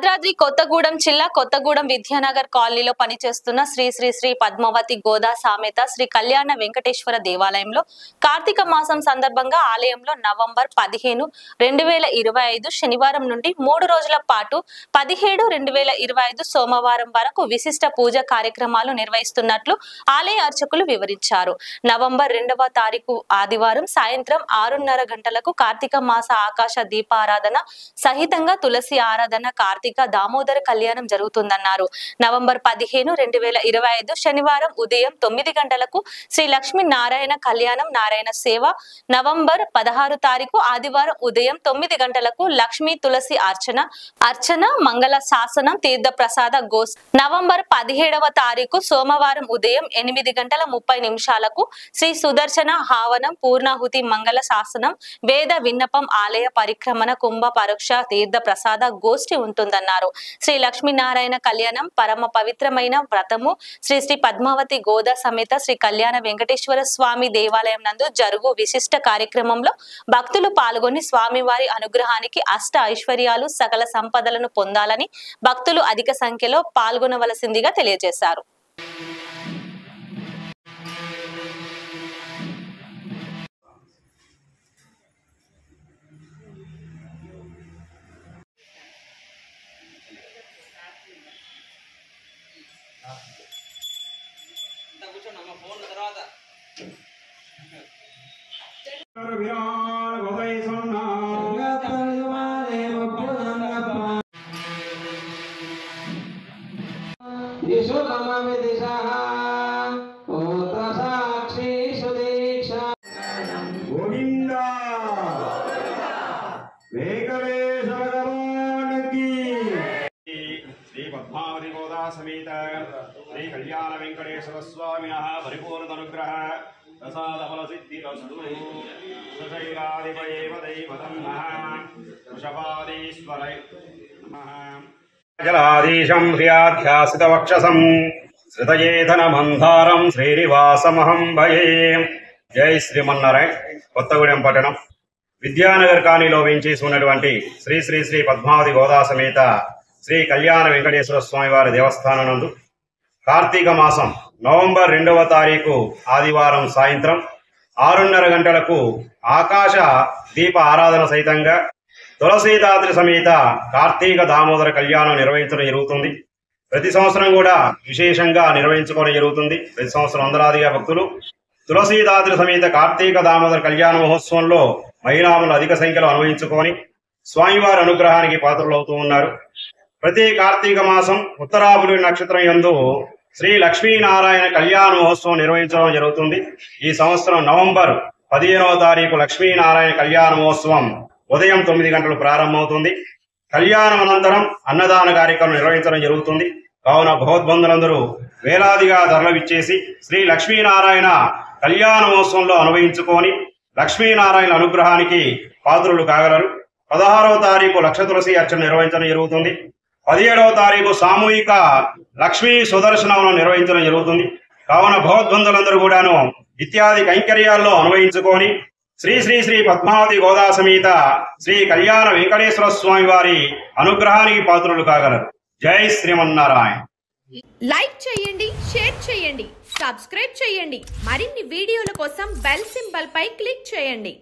భద్రాద్రి కొత్తగూడెం జిల్లా కొత్తగూడెం విద్యానగర్ కాలనీలో పనిచేస్తున్న శ్రీ శ్రీ శ్రీ పద్మావతి గోదా సామెత శ్రీ కళ్యాణ వెంకటేశ్వర దేవాలయంలో కార్తీక మాసం సందర్భంగా ఆలయంలో నవంబర్ 15, 2025 శనివారం నుండి 3 రోజుల పాటు 17, 2025 సోమవారం వరకు విశిష్ట పూజ కార్యక్రమాలు నిర్వహిస్తున్నట్లు ఆలయ అర్చకులు వివరించారు. నవంబర్ 2వ తారీఖు ఆదివారం సాయంత్రం 6:30 గంటలకు కార్తీక మాస ఆకాశ దీపారాధన సహితంగా తులసి ఆరాధన కార్తీక దామోదర కళ్యాణం జరుగుతుందన్నారు. నవంబర్ 15, 2025 శనివారం ఉదయం 9 గంటలకు శ్రీ లక్ష్మీ నారాయణ కళ్యాణం నారాయణ సేవ. నవంబర్ 16 తారీఖు ఆదివారం ఉదయం 9 గంటలకు లక్ష్మీ తులసి అర్చన మంగళ శాసనం తీర్థ ప్రసాద గోస్. నవంబర్ 17వ తారీఖు సోమవారం ఉదయం 8:30 శ్రీ సుదర్శన హావనం పూర్ణాహుతి మంగళ శాసనం వేద విన్నపం ఆలయ పరిక్రమణ కుంభ పరోక్ష తీర్థ ప్రసాద గోష్ఠి ఉంటుందన్నారు. శ్రీ లక్ష్మీనారాయణ కళ్యాణం పరమ పవిత్రమైన వ్రతము శ్రీ శ్రీ పద్మావతి గోదా సమేత శ్రీ కళ్యాణ వెంకటేశ్వర స్వామి దేవాలయం నందు జరుగు విశిష్ట కార్యక్రమంలో భక్తులు పాల్గొని స్వామివారి అనుగ్రహానికి అష్ట ఐశ్వర్యాలు సకల సంపదలను పొందాలని భక్తులు అధిక సంఖ్యలో పాల్గొనవలసిందిగా తెలియజేశారు. पद्मावती गोदा समेत श्री कल्याण वेंकटेश्वर स्वामिनः परिपूर्ण अनुग्रह प्रसाद फल सिद्धिरस्तु. सुशैलाधिपयेव दैवतं नः वृषभादीश्वरै नमः. जलाधीशं ह्रियाध्यासितवक्षसं श्रितयेधनमन्धारं श्रीनिवासमहं भजे. जय श्रीमन्नारायण. కొత్తగూడెం పట్టణం విద్యానగర్ కాలనీలో వేంచేసి ఉన్నటువంటి శ్రీ శ్రీ శ్రీ పద్మావతి గోదా సమేత శ్రీ కళ్యాణ వెంకటేశ్వర స్వామి వారి దేవస్థానం నందు కార్తీక మాసం నవంబర్ 2వ తారీఖు ఆదివారం సాయంత్రం 6:30 గంటలకు ఆకాశ దీప ఆరాధన సహితంగా తులసీదాద్రి సమేత కార్తీక దామోదర కళ్యాణం నిర్వహించడం జరుగుతుంది. ప్రతి సంవత్సరం కూడా విశేషంగా నిర్వహించుకోవడం జరుగుతుంది. ప్రతి సంవత్సరం వందలాదిగా భక్తులు తులసీదాద్రి సమేత కార్తీక దామోదర కళ్యాణ మహోత్సవంలో మహిళాములు అధిక సంఖ్యలో అనుభవించుకొని స్వామివారి అనుగ్రహానికి పాత్రలవుతూ ఉన్నారు. ప్రతి కార్తీక మాసం ఉత్తరాభులి నక్షత్రం యందు శ్రీ లక్ష్మీనారాయణ కళ్యాణ మహోత్సవం నిర్వహించడం జరుగుతుంది. ఈ సంవత్సరం నవంబర్ 15వ తారీఖు లక్ష్మీనారాయణ కళ్యాణ మహోత్సవం ఉదయం 9 గంటలు ప్రారంభమవుతుంది. కళ్యాణం అనంతరం అన్నదాన కార్యక్రమం నిర్వహించడం జరుగుతుంది. కావున భగవద్బంధులందరూ వేలాదిగా తరలివిచ్చేసి శ్రీ లక్ష్మీనారాయణ కళ్యాణ మహోత్సవంలో అనుభవించుకొని లక్ష్మీనారాయణ అనుగ్రహానికి పాత్రులు కాగలరు. 16వ తారీఖు లక్ష తులసి అర్చన నిర్వహించడం జరుగుతుంది. 17వ తారీఖు సామూహిక లక్ష్మీ సుదర్శనం నిర్వహించడం జరుగుతుంది. కావున భగవద్బంధులందరూ కూడాను ఇత్యాది కైంకర్యాల్లో అనుభవించుకొని శ్రీ శ్రీ శ్రీ పద్మావతి గోదా సమేత శ్రీ కళ్యాణ వెంకటేశ్వర స్వామి వారి అనుగ్రహానికి పాత్రులు కాగలరు. జై శ్రీమన్నారాయణ. లైక్ చేయండి, షేర్ చేయండి, సబ్స్క్రైబ్ చేయండి. మరిన్ని వీడియోల కోసం బెల్ సింబల్ పై క్లిక్ చేయండి.